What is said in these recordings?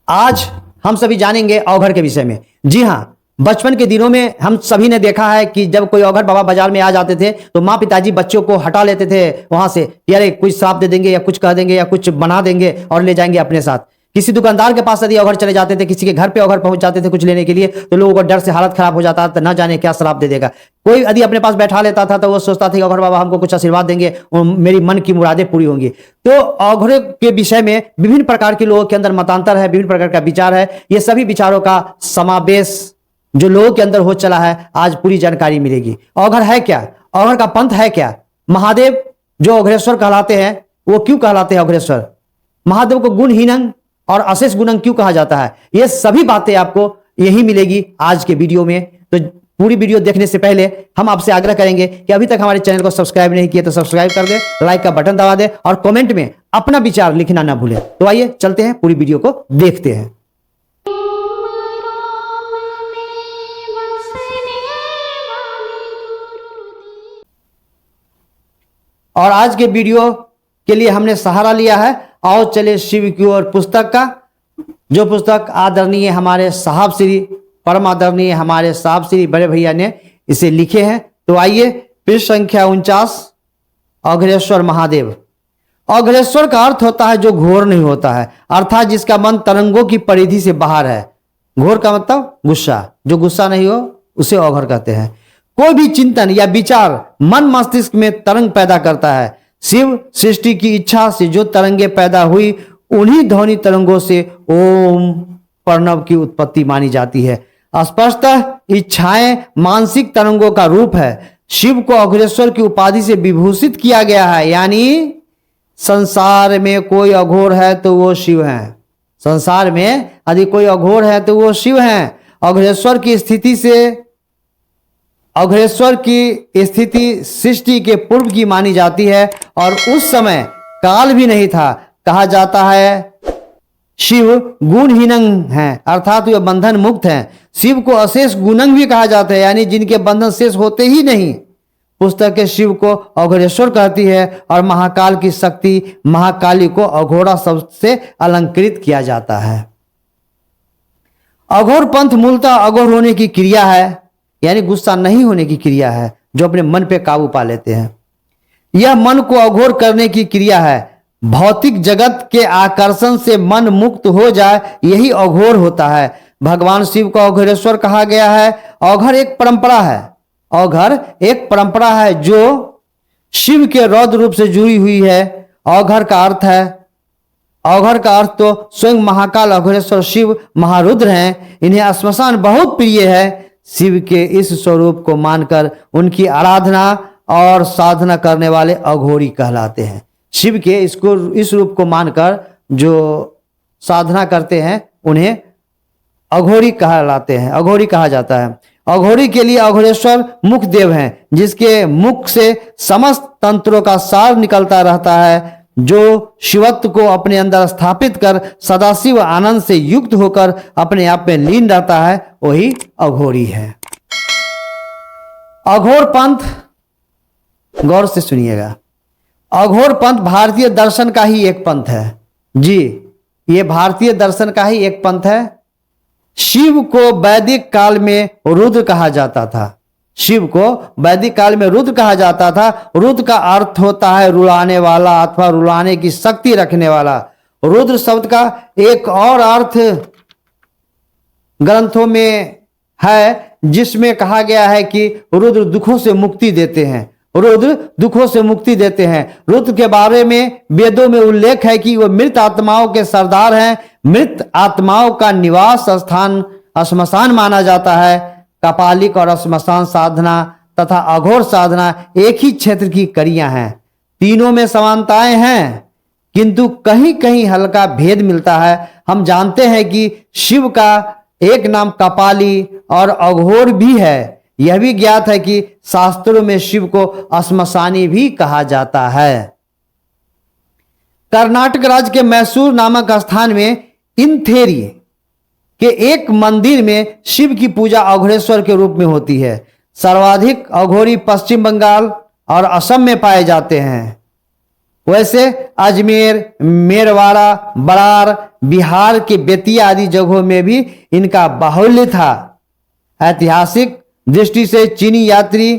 आज हम सभी जानेंगे अवघड़ के विषय में। जी हाँ, बचपन के दिनों में हम सभी ने देखा है कि जब कोई अवघड़ बाबा बाजार में आ जाते थे तो माँ पिताजी बच्चों को हटा लेते थे वहां से, यार कुछ श्राप दे देंगे या कुछ कह देंगे या कुछ बना देंगे और ले जाएंगे अपने साथ। किसी दुकानदार के पास यदि अवघड़ चले जाते थे, किसी के घर पे अवघड़ पहुंच जाते थे कुछ लेने के लिए, तो लोगों को डर से हालत खराब हो जाता था, न जाने क्या श्राप दे देगा। कोई यदि अपने पास बैठा लेता था तो वो सोचता था कि अवघड़ बाबा हमको कुछ आशीर्वाद देंगे और मेरी मन की मुरादें पूरी होंगी। तो अवघड़ के विषय में विभिन्न प्रकार के लोगों के अंदर मतांतर है, विभिन्न प्रकार का विचार है। ये सभी विचारों का समावेश जो लोगों के अंदर हो चला है, आज पूरी जानकारी मिलेगी। अवघड़ है क्या, अवघड़ का पंथ है क्या, महादेव जो अघोरेश्वर कहलाते हैं वो क्यों कहलाते हैं अघोरेश्वर, महादेव को गुणहीनंग और अशेष गुणंग क्यों कहा जाता है, ये सभी बातें आपको यही मिलेगी आज के वीडियो में। तो पूरी वीडियो देखने से पहले हम आपसे आग्रह करेंगे कि अभी तक हमारे चैनल को सब्सक्राइब नहीं किए तो सब्सक्राइब कर दे, लाइक का बटन दबा दे और कमेंट में अपना विचार लिखना ना भूलें। तो आइए चलते हैं, पूरी वीडियो को देखते हैं। और आज के वीडियो के लिए हमने सहारा लिया है आओ चले शिव की ओर पुस्तक का, जो पुस्तक आदरणीय हमारे साहब श्री, परम आदरणीय हमारे साहब श्री बड़े भैया ने इसे लिखे हैं। तो आइए, पृष्ठ संख्या 49, अघोरेश्वर महादेव। अघोरेश्वर का अर्थ होता है जो घोर नहीं होता है, अर्थात जिसका मन तरंगों की परिधि से बाहर है। घोर का मतलब गुस्सा, जो गुस्सा नहीं हो उसे अघोर कहते हैं। कोई भी चिंतन या विचार मन मस्तिष्क में तरंग पैदा करता है। शिव सृष्टि की इच्छा से जो तरंगे पैदा हुई उन्हीं ध्वनि तरंगों से ओम प्रणव की उत्पत्ति मानी जाती है। स्पष्टतः इच्छाएं मानसिक तरंगों का रूप है। शिव को अघोरेश्वर की उपाधि से विभूषित किया गया है, यानी संसार में कोई अघोर है तो वो शिव है। संसार में यदि कोई अघोर है तो वो शिव है। अघोरेश्वर की स्थिति सृष्टि के पूर्व की मानी जाती है और उस समय काल भी नहीं था। कहा जाता है शिव गुणहीनंग है, अर्थात वे बंधन मुक्त हैं। शिव को अशेष गुणंग भी कहा जाता है, यानी जिनके बंधन शेष होते ही नहीं। पुस्तक के शिव को अघोरेश्वर कहती है और महाकाल की शक्ति महाकाली को अघोरा शब्द से अलंकृत किया जाता है। अघोर पंथ मूलतः अघोर होने की क्रिया है, यानी गुस्सा नहीं होने की क्रिया है, जो अपने मन पे काबू पा लेते हैं। यह मन को अघोर करने की क्रिया है। भौतिक जगत के आकर्षण से मन मुक्त हो जाए, यही अघोर होता है। भगवान शिव को अघोरेश्वर कहा गया है। अघोर एक परंपरा है, अघोर एक परंपरा है जो शिव के रौद्र रूप से जुड़ी हुई है। अघोर का अर्थ तो स्वयं महाकाल अघोरेश्वर शिव महारुद्र हैं। इन्हें श्मशान बहुत प्रिय है। शिव के इस स्वरूप को मानकर उनकी आराधना और साधना करने वाले अघोरी कहलाते हैं। शिव के इस रूप को मानकर जो साधना करते हैं उन्हें अघोरी कहलाते हैं, अघोरी कहा जाता है। अघोरी के लिए अघोरेश्वर मुख देव हैं, जिसके मुख से समस्त तंत्रों का सार निकलता रहता है। जो शिवत्व को अपने अंदर स्थापित कर सदाशिव आनंद से युक्त होकर अपने आप में लीन रहता है, वही अघोरी है। अघोर पंथ, गौर से सुनिएगा, अघोर पंथ भारतीय दर्शन का ही एक पंथ है। जी, ये भारतीय दर्शन का ही एक पंथ है। शिव को वैदिक काल में रुद्र कहा जाता था। शिव को वैदिक काल में रुद्र कहा जाता था। रुद्र का अर्थ होता है रुलाने वाला अथवा रुलाने की शक्ति रखने वाला। रुद्र शब्द का एक और अर्थ ग्रंथों में है, जिसमें कहा गया है कि रुद्र दुखों से मुक्ति देते हैं। रुद्र दुखों से मुक्ति देते हैं। रुद्र के बारे में वेदों में उल्लेख है कि वह मृत आत्माओं के सरदार हैं। मृत आत्माओं का निवास स्थान श्मशान माना जाता है। कपालिक और श्मशान साधना तथा अघोर साधना एक ही क्षेत्र की कड़ियां हैं। तीनों में समानताएं हैं, किंतु कहीं कहीं हल्का भेद मिलता है। हम जानते हैं कि शिव का एक नाम कपाली और अघोर भी है। यह भी ज्ञात है कि शास्त्रों में शिव को श्मशानी भी कहा जाता है। कर्नाटक राज्य के मैसूर नामक स्थान में इंथेरी के एक मंदिर में शिव की पूजा अघोरेश्वर के रूप में होती है। सर्वाधिक अघोरी पश्चिम बंगाल और असम में पाए जाते हैं। वैसे अजमेर, मेरवाड़ा, बरार, बिहार के बेतिया आदि जगहों में भी इनका बाहुल्य था। ऐतिहासिक दृष्टि से चीनी यात्री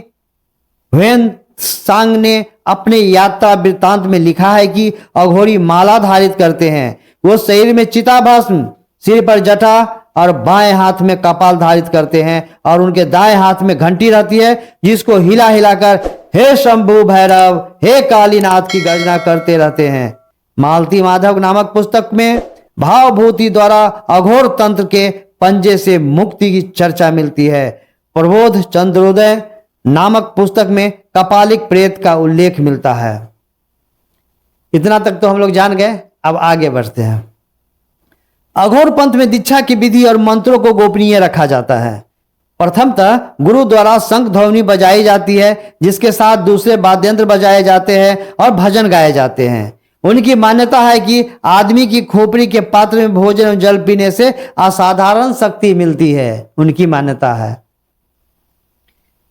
ह्वेन सांग ने अपने यात्रा वृत्तांत में लिखा है कि अघोरी माला धारित करते हैं। वो शरीर में चिताभस्म, सिर पर जटा और बाएं हाथ में कपाल धारित करते हैं और उनके दाएं हाथ में घंटी रहती है जिसको हिला हिलाकर हे शंभु भैरव, हे कालीनाथ की गर्जना करते रहते हैं। मालती माधव नामक पुस्तक में भावभूति द्वारा अघोर तंत्र के पंजे से मुक्ति की चर्चा मिलती है। प्रबोध चंद्रोदय नामक पुस्तक में कपालिक प्रेत का उल्लेख मिलता है। इतना तक तो हम लोग जान गए, अब आगे बढ़ते हैं। अघोर पंथ में दीक्षा की विधि और मंत्रों को गोपनीय रखा जाता है। प्रथमतः गुरु द्वारा शंख ध्वनि बजाई जाती है, जिसके साथ दूसरे वाद्यंत्र बजाए जाते हैं और भजन गाए जाते हैं। उनकी मान्यता है कि आदमी की खोपड़ी के पात्र में भोजन और जल पीने से असाधारण शक्ति मिलती है। उनकी मान्यता है।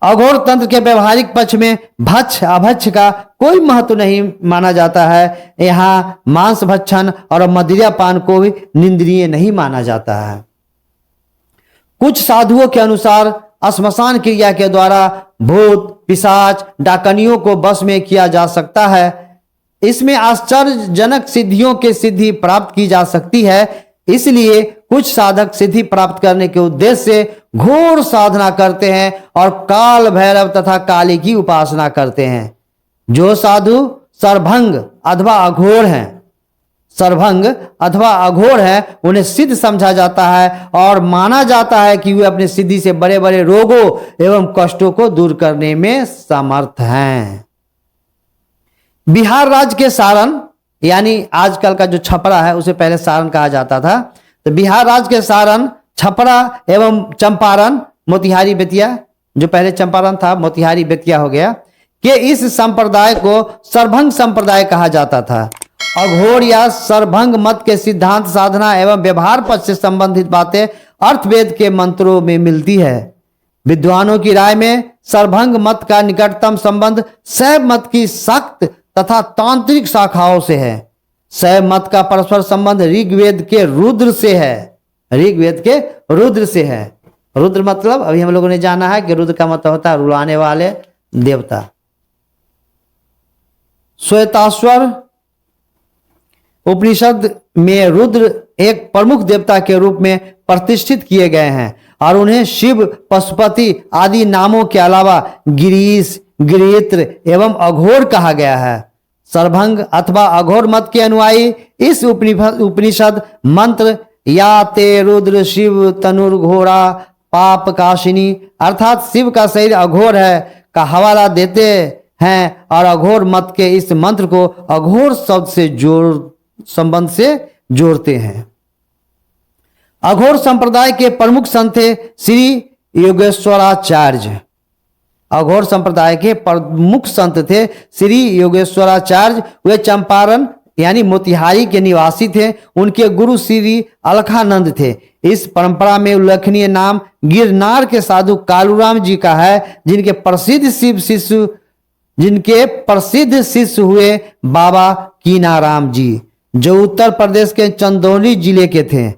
अघोर तंत्र के व्यवहारिक पक्ष में भक्ष अभक्ष का कोई महत्व नहीं माना जाता है। यहाँ मांस भक्षण और मदिरा पान को भी निंदनीय नहीं माना जाता है। कुछ साधुओं के अनुसार श्मशान क्रिया के द्वारा भूत, पिशाच, डाकनियों को वश में किया जा सकता है। इसमें आश्चर्यजनक सिद्धियों की सिद्धि प्राप्त की जा सकती है। इसलिए कुछ साधक सिद्धि प्राप्त करने के उद्देश्य से घोर साधना करते हैं और काल भैरव तथा काली की उपासना करते हैं। जो साधु सर्वभंग अथवा अघोर हैं, सर्वभंग अथवा अघोर है, उन्हें सिद्ध समझा जाता है और माना जाता है कि वे अपनी सिद्धि से बड़े बड़े रोगों एवं कष्टों को दूर करने में समर्थ हैं। बिहार राज्य के सारण, यानी आजकल का जो छपरा है उसे पहले सारण कहा जाता था, तो बिहार राज्य के सारण, छपरा एवं चंपारण, मोतिहारी बेतिया, जो पहले चंपारण था मोतिहारी बेतिया हो गया, कि इस संप्रदाय को सर्वभंग संप्रदाय कहा जाता था। अघोर या सर्वभंग मत के सिद्धांत, साधना एवं व्यवहार पक्ष से संबंधित बातें अर्थवेद के मंत्रों में मिलती है। विद्वानों की राय में सर्वभंग मत का निकटतम संबंध शैव मत की सख्त तथा तांत्रिक शाखाओं से है। शैव मत का परस्पर संबंध ऋग्वेद के रुद्र से है। ऋग्वेद के रुद्र से है। रुद्र मतलब अभी हम लोगों ने जाना है कि रुद्र का मतलब होता है रुलाने वाले देवता। श्वेताश्वर उपनिषद में रुद्र एक प्रमुख देवता के रूप में प्रतिष्ठित किए गए हैं और उन्हें शिव, पशुपति आदि नामों के अलावा गिरीश, गिरित्र एवं अघोर कहा गया है। सर्वभंग अथवा अघोर मत के अनुयायी इस उपनिषद मंत्र या ते रुद्र शिव तनुर्घोरा पाप काशिनी अर्थात शिव का शरीर अघोर है का हवाला देते हैं और अघोर मत के इस मंत्र को अघोर शब्द से संबंध से जोड़ते हैं। अघोर संप्रदाय के प्रमुख संत थे श्री योगेश्वराचार्य। अघोर संप्रदाय के प्रमुख संत थे श्री योगेश्वराचार्य। वे चंपारण यानी मोतिहारी के निवासी थे। उनके गुरु श्री अलखानंद थे। इस परंपरा में उल्लेखनीय नाम गिरनार के साधु कालूराम जी का है, जिनके प्रसिद्ध शिष्य हुए बाबा कीनाराम जी, जो उत्तर प्रदेश के चंदौली जिले के थे।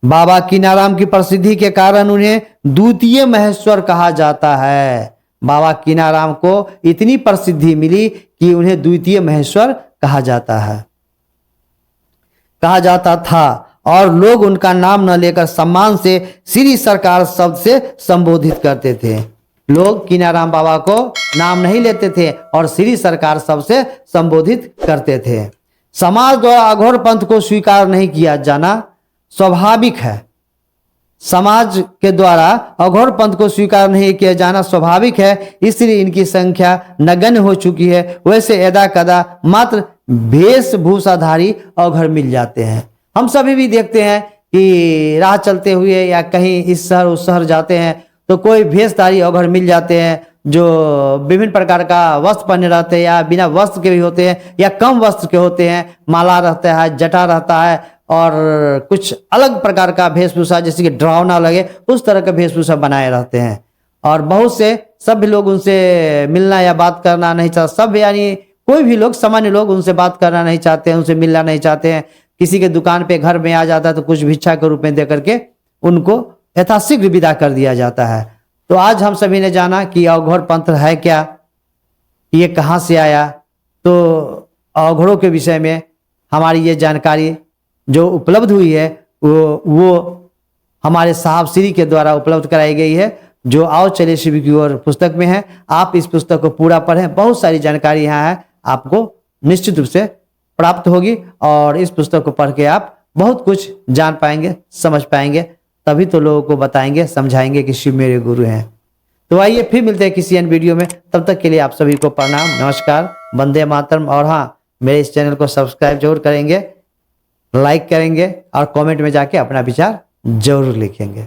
बाबा कीनाराम की प्रसिद्धि के कारण उन्हें द्वितीय महेश्वर कहा जाता है। बाबा कीनाराम को इतनी प्रसिद्धि मिली कि उन्हें द्वितीय महेश्वर कहा जाता था और लोग उनका नाम न लेकर सम्मान से श्री सरकार शब्द से संबोधित करते थे। लोग कीनाराम बाबा को नाम नहीं लेते थे और श्री सरकार शब्द से संबोधित करते थे। समाज द्वारा अघोर पंथ को स्वीकार नहीं किया जाना स्वाभाविक है। समाज के द्वारा अघोर पंथ को स्वीकार नहीं किया जाना स्वाभाविक है, इसलिए इनकी संख्या नगण्य हो चुकी है। वैसे यदा कदा मात्र वेशभूषाधारी अघोर मिल जाते हैं। हम सभी भी देखते हैं कि राह चलते हुए या कहीं इस शहर उस शहर जाते हैं तो कोई भेषधारी अघोर मिल जाते हैं, जो विभिन्न प्रकार का वस्त्र पहने रहते हैं या बिना वस्त्र के भी होते हैं या कम वस्त्र के होते हैं। माला रहता है, जटा रहता है और कुछ अलग प्रकार का वेशभूषा जैसे कि डरावना लगे उस तरह का वेशभूषा बनाए रहते हैं। और बहुत से सभ्य लोग उनसे मिलना या बात करना नहीं चाहते। सभ्य यानी कोई भी लोग, सामान्य लोग उनसे बात करना नहीं चाहते हैं, उनसे मिलना नहीं चाहते हैं। किसी के दुकान पे घर में आ जाता है तो कुछ भिक्षा के रूप में दे करके उनको यथाशीघ्र विदा कर दिया जाता है। तो आज हम सभी ने जाना कि अघोर पंथ है क्या, ये कहाँ से आया। तो अघोरों के विषय में हमारी ये जानकारी जो उपलब्ध हुई है वो हमारे साहब श्री के द्वारा उपलब्ध कराई गई है, जो आओ चले शिव की ओर पुस्तक में है। आप इस पुस्तक को पूरा पढ़ें, बहुत सारी जानकारी यहाँ है, आपको निश्चित रूप से प्राप्त होगी और इस पुस्तक को पढ़ के आप बहुत कुछ जान पाएंगे, समझ पाएंगे, तभी तो लोगों को बताएंगे, समझाएंगे कि शिव मेरे गुरु हैं। तो आइए फिर मिलते हैं किसी अन्य वीडियो में, तब तक के लिए आप सभी को प्रणाम, नमस्कार, वंदे मातरम। और हाँ, मेरे इस चैनल को सब्सक्राइब जरूर करेंगे, लाइक करेंगे और कमेंट में जाके अपना विचार जरूर लिखेंगे।